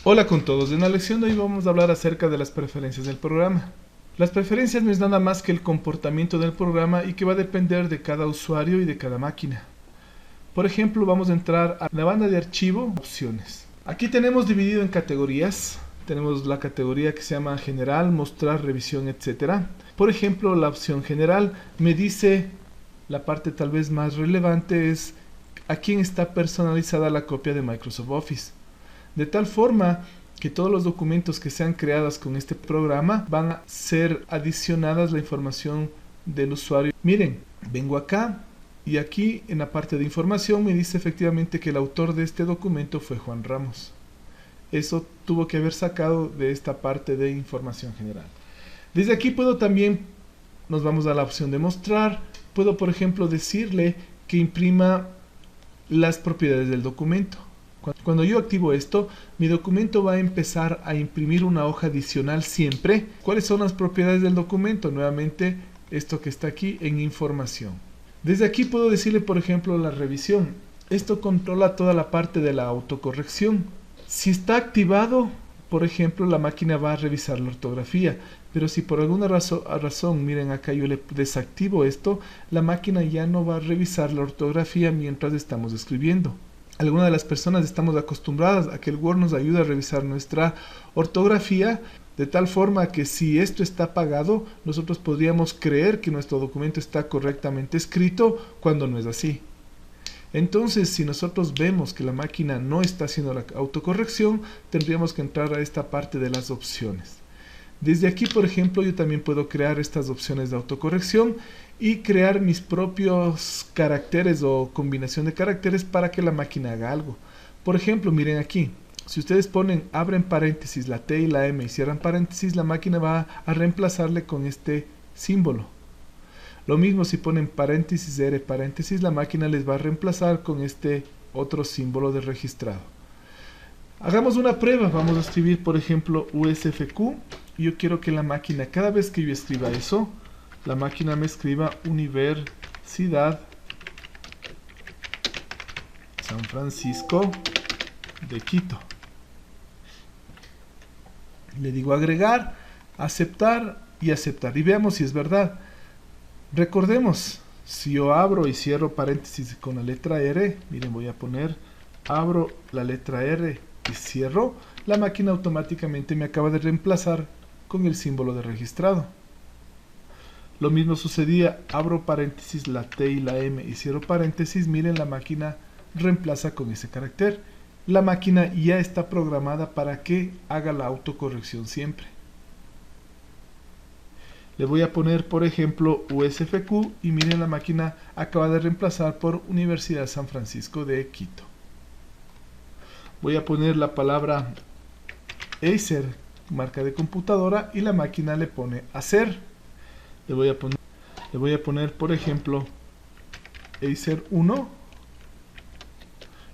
Hola con todos, en la lección de hoy vamos a hablar acerca de las preferencias del programa. Las preferencias no es nada más que el comportamiento del programa y que va a depender de cada usuario y de cada máquina. Por ejemplo, vamos a entrar a la banda de archivo, opciones. Aquí tenemos dividido en categorías. Tenemos la categoría que se llama general, mostrar, revisión, etc. Por ejemplo, la opción general me dice, la parte tal vez más relevante es a quién está personalizada la copia de Microsoft Office. De tal forma que todos los documentos que sean creados con este programa van a ser adicionadas la información del usuario. Miren, vengo acá y aquí en la parte de información me dice efectivamente que el autor de este documento fue Juan Ramos. Eso tuvo que haber sacado de esta parte de información general. Desde aquí puedo también, nos vamos a la opción de mostrar, puedo por ejemplo decirle que imprima las propiedades del documento. Cuando yo activo esto, mi documento va a empezar a imprimir una hoja adicional siempre. ¿Cuáles son las propiedades del documento? Nuevamente, esto que está aquí en información. Desde aquí puedo decirle, por ejemplo, la revisión. Esto controla toda la parte de la autocorrección. Si está activado, por ejemplo, la máquina va a revisar la ortografía. Pero si por alguna razón, miren acá yo le desactivo esto, la máquina ya no va a revisar la ortografía mientras estamos escribiendo. Algunas de las personas estamos acostumbradas a que el Word nos ayude a revisar nuestra ortografía, de tal forma que si esto está apagado, nosotros podríamos creer que nuestro documento está correctamente escrito cuando no es así. Entonces, si nosotros vemos que la máquina no está haciendo la autocorrección, tendríamos que entrar a esta parte de las opciones. Desde aquí, por ejemplo, yo también puedo crear estas opciones de autocorrección y crear mis propios caracteres o combinación de caracteres para que la máquina haga algo. Por ejemplo, miren aquí, si ustedes ponen, abren paréntesis, la T y la M y cierran paréntesis, la máquina va a reemplazarle con este símbolo. Lo mismo si ponen paréntesis R, paréntesis, la máquina les va a reemplazar con este otro símbolo de registrado. Hagamos una prueba, vamos a escribir por ejemplo USFQ. Yo quiero que la máquina, cada vez que yo escriba eso, la máquina me escriba Universidad San Francisco de Quito. Le digo agregar, aceptar y aceptar. Y veamos si es verdad. Recordemos, si yo abro y cierro paréntesis con la letra R, miren, voy a poner, abro la letra R y cierro, la máquina automáticamente me acaba de reemplazar con el símbolo de registrado. Lo mismo sucedía, abro paréntesis, la T y la M y cierro paréntesis, miren, la máquina reemplaza con ese carácter. La máquina ya está programada para que haga la autocorrección siempre. Le voy a poner, por ejemplo, USFQ y miren, la máquina acaba de reemplazar por Universidad San Francisco de Quito. Voy a poner la palabra Acer, marca de computadora, y la máquina le pone hacer. Le voy a poner por ejemplo Acer 1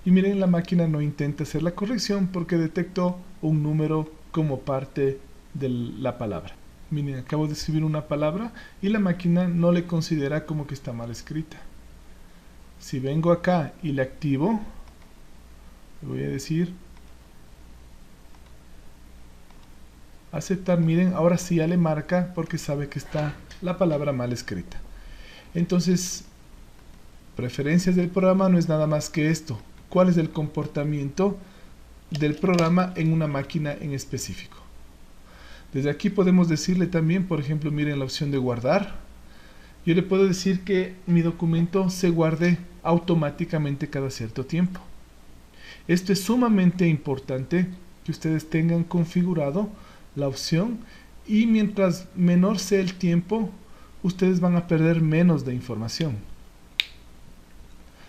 y miren, la máquina no intenta hacer la corrección porque detectó un número como parte de la palabra. Miren, acabo de escribir una palabra y la máquina no le considera como que está mal escrita. Si vengo acá y le activo, le voy a decir aceptar, miren, ahora sí ya le marca porque sabe que está la palabra mal escrita. Entonces, preferencias del programa no es nada más que esto. ¿Cuál es el comportamiento del programa en una máquina en específico? Desde aquí podemos decirle también, por ejemplo, miren la opción de guardar. Yo le puedo decir que mi documento se guarde automáticamente cada cierto tiempo. Esto es sumamente importante que ustedes tengan configurado la opción, y mientras menor sea el tiempo, ustedes van a perder menos de información.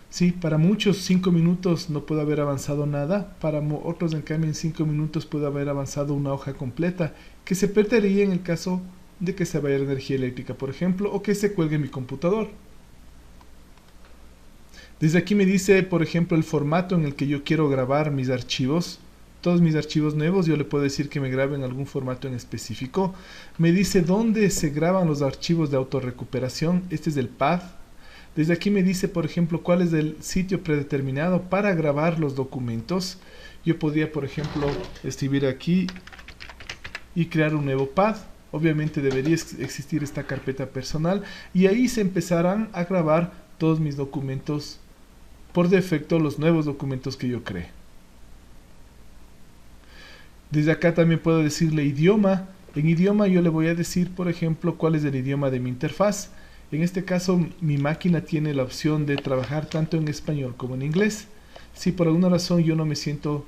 Sí, para muchos 5 minutos no puede haber avanzado nada, para otros en cambio en 5 minutos puede haber avanzado una hoja completa, que se perdería en el caso de que se vaya la energía eléctrica, por ejemplo, o que se cuelgue mi computador. Desde aquí me dice, por ejemplo, el formato en el que yo quiero grabar mis archivos. Todos mis archivos nuevos, yo le puedo decir que me grabe en algún formato en específico. Me dice dónde se graban los archivos de autorrecuperación. Este es el path. Desde aquí me dice, por ejemplo, cuál es el sitio predeterminado para grabar los documentos. Yo podría, por ejemplo, escribir aquí y crear un nuevo pad. Obviamente debería existir esta carpeta personal y ahí se empezarán a grabar todos mis documentos por defecto, los nuevos documentos que yo cree. Desde acá también puedo decirle idioma. En idioma yo le voy a decir, por ejemplo, cuál es el idioma de mi interfaz. En este caso mi máquina tiene la opción de trabajar tanto en español como en inglés. Si por alguna razón yo no me siento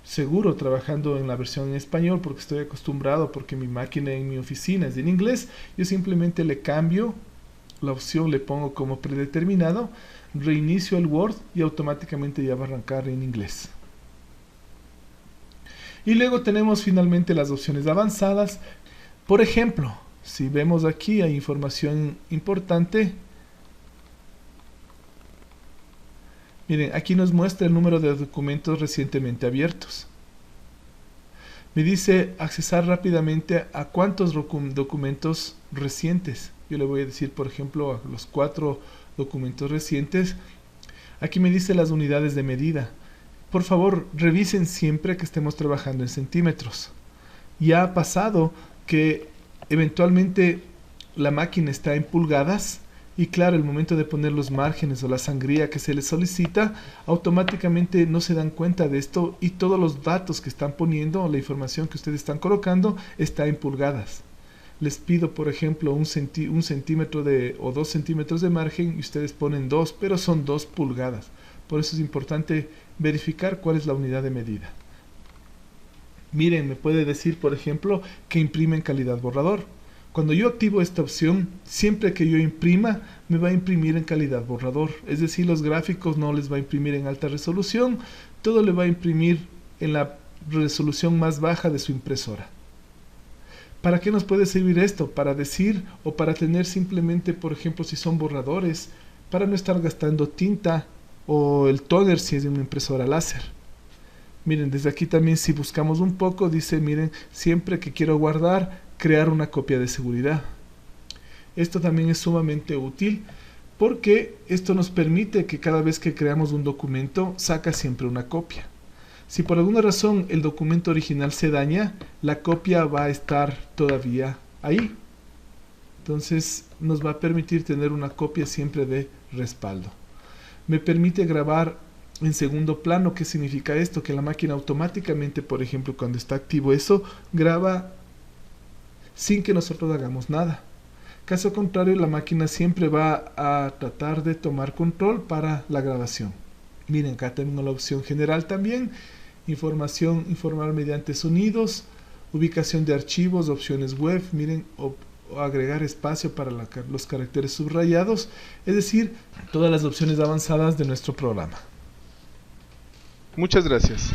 seguro trabajando en la versión en español porque estoy acostumbrado, porque mi máquina en mi oficina es en inglés, yo simplemente le cambio la opción, le pongo como predeterminado, reinicio el Word y automáticamente ya va a arrancar en inglés. Y luego tenemos finalmente las opciones avanzadas. Por ejemplo, si vemos aquí hay información importante. Miren, aquí nos muestra el número de documentos recientemente abiertos. Me dice accesar rápidamente a cuántos documentos recientes. Yo le voy a decir, por ejemplo, a los 4 documentos recientes. Aquí me dice las unidades de medida. Por favor, revisen siempre que estemos trabajando en centímetros. Ya ha pasado que eventualmente la máquina está en pulgadas y claro, el momento de poner los márgenes o la sangría que se les solicita, automáticamente no se dan cuenta de esto y todos los datos que están poniendo, la información que ustedes están colocando, está en pulgadas. Les pido, por ejemplo, un centímetro o 2 centímetros de margen y ustedes ponen 2, pero son 2 pulgadas. Por eso es importante verificar cuál es la unidad de medida. Miren, me puede decir, por ejemplo, que imprime en calidad borrador. Cuando yo activo esta opción, siempre que yo imprima, me va a imprimir en calidad borrador. Es decir, los gráficos no les va a imprimir en alta resolución, todo le va a imprimir en la resolución más baja de su impresora. ¿Para qué nos puede servir esto? Para decir o para tener simplemente, por ejemplo, si son borradores, para no estar gastando tinta o el toner si es de una impresora láser. Miren, desde aquí también si buscamos un poco, dice, miren, siempre que quiero guardar, crear una copia de seguridad. Esto también es sumamente útil porque esto nos permite que cada vez que creamos un documento, saca siempre una copia. Si por alguna razón el documento original se daña, la copia va a estar todavía ahí. Entonces nos va a permitir tener una copia siempre de respaldo. Me permite grabar en segundo plano. ¿Qué significa esto? Que la máquina automáticamente, por ejemplo, cuando está activo eso, graba sin que nosotros hagamos nada. Caso contrario, la máquina siempre va a tratar de tomar control para la grabación. Miren, acá tengo la opción general también. Informar mediante sonidos, ubicación de archivos, opciones web, miren, o agregar espacio para los caracteres subrayados, es decir, todas las opciones avanzadas de nuestro programa. Muchas gracias.